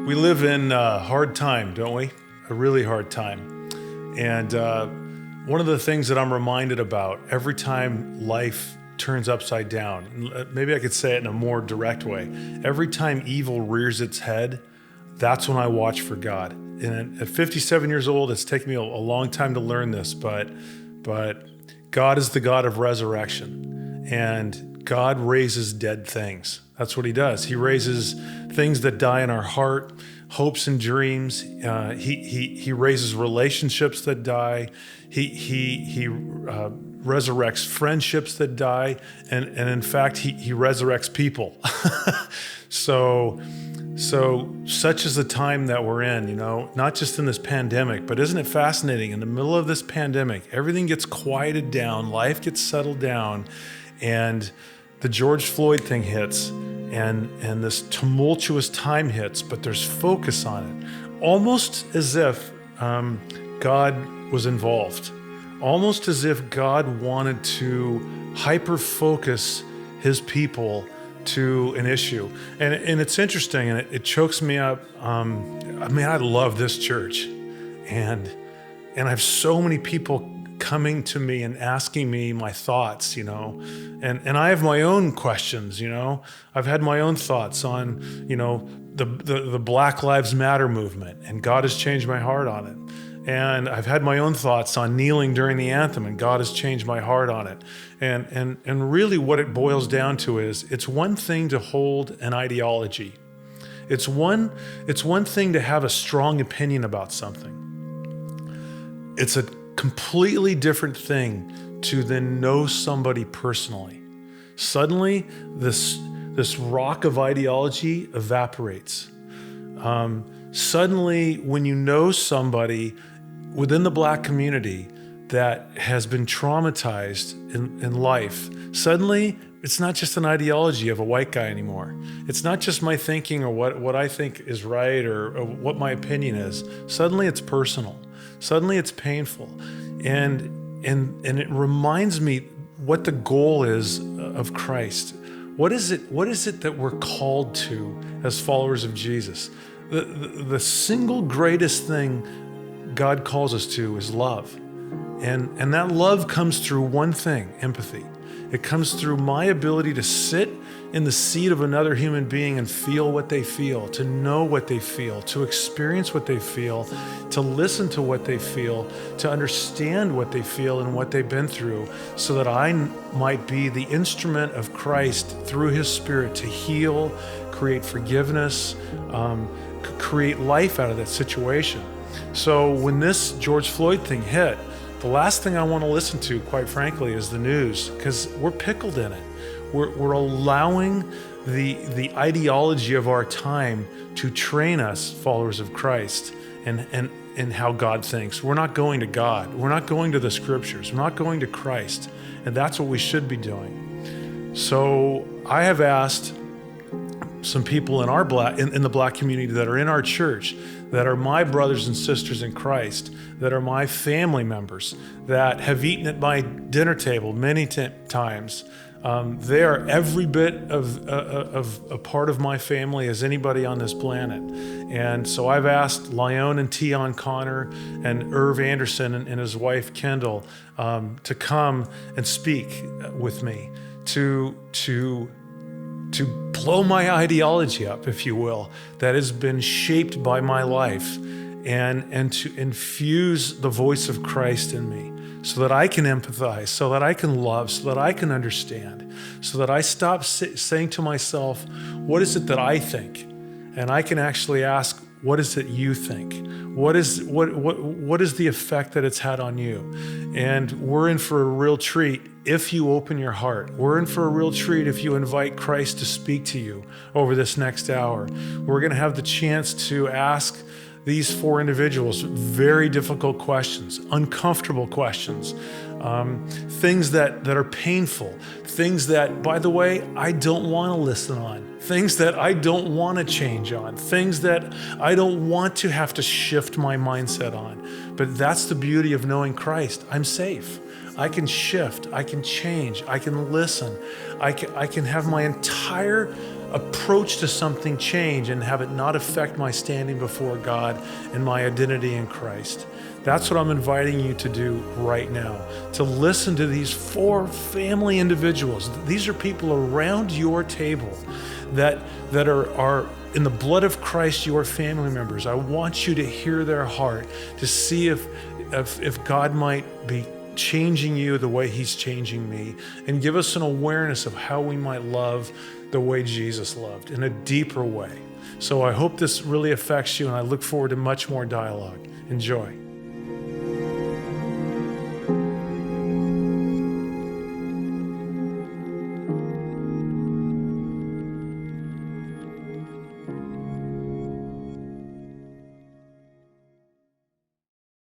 We live in a hard time, don't we? A really hard time. And one of the things that I'm reminded about every time life turns upside down, maybe I could say it in a more direct way. Every time evil rears its head, that's when I watch for God. And at 57 years old, it's taken me a long time to learn this, but God is the God of resurrection, and God raises dead things. That's what he does. He raises things that die in our heart, hopes and dreams. He raises relationships that die. He resurrects friendships that die, and in fact, he resurrects people. So such is the time that we're in, not just in this pandemic, but isn't it fascinating? In the middle of this pandemic, everything gets quieted down, life gets settled down, and the George Floyd thing hits, and this tumultuous time hits, but there's focus on it. Almost as if God was involved. Almost as if God wanted to hyper-focus his people to an issue. And it's interesting, and it chokes me up. I love this church. And I have so many people coming to me and asking me my thoughts, and I have my own questions, I've had my own thoughts on, the Black Lives Matter movement, and God has changed my heart on it. And I've had my own thoughts on kneeling during the anthem, and God has changed my heart on it. And really what it boils down to is, it's one thing to hold an ideology. It's one thing to have a strong opinion about something. It's a completely different thing to then know somebody personally. Suddenly, this rock of ideology evaporates. Suddenly, when you know somebody within the Black community that has been traumatized in life, suddenly it's not just an ideology of a white guy anymore. It's not just my thinking or what I think is right or what my opinion is. Suddenly it's personal. Suddenly it's painful. And it reminds me what the goal is of Christ. What is it that we're called to as followers of Jesus? The single greatest thing God calls us to is love. And that love comes through one thing, empathy. It comes through my ability to sit in the seat of another human being and feel what they feel, to know what they feel, to experience what they feel, to listen to what they feel, to understand what they feel and what they've been through, so that I might be the instrument of Christ through his Spirit to heal, create forgiveness, create life out of that situation. So when this George Floyd thing hit, the last thing I want to listen to, quite frankly, is the news, because we're pickled in it. We're allowing the ideology of our time to train us, followers of Christ, and how God thinks. We're not going to God. We're not going to the scriptures. We're not going to Christ. And that's what we should be doing. So I have asked some people in the Black community that are in our church, that are my brothers and sisters in Christ, that are my family members, that have eaten at my dinner table many times. They are every bit of a part of my family as anybody on this planet. And so I've asked Lyon and Tion Connor and Irv Anderson and his wife Kendall to come and speak with me, to blow my ideology up, if you will, that has been shaped by my life, and to infuse the voice of Christ in me, so that I can empathize, so that I can love, so that I can understand, so that I stop saying to myself, what is it that I think? And I can actually ask, what is it you think? What is the effect that it's had on you? And we're in for a real treat if you open your heart. We're in for a real treat if you invite Christ to speak to you over this next hour. We're going to have the chance to ask these four individuals very difficult questions, uncomfortable questions, things that are painful, things that, by the way, I don't want to listen on, things that I don't want to change on, things that I don't want to have to shift my mindset on. But that's the beauty of knowing Christ. I'm safe. I can shift, I can change, I can listen, I can have my entire approach to something change and have it not affect my standing before God and my identity in Christ. That's what I'm inviting you to do right now, to listen to these 4 family individuals. These are people around your table that are in the blood of Christ, your family members. I want you to hear their heart, to see if God might be changing you the way he's changing me, and give us an awareness of how we might love the way Jesus loved in a deeper way. So I hope this really affects you, and I look forward to much more dialogue. Enjoy.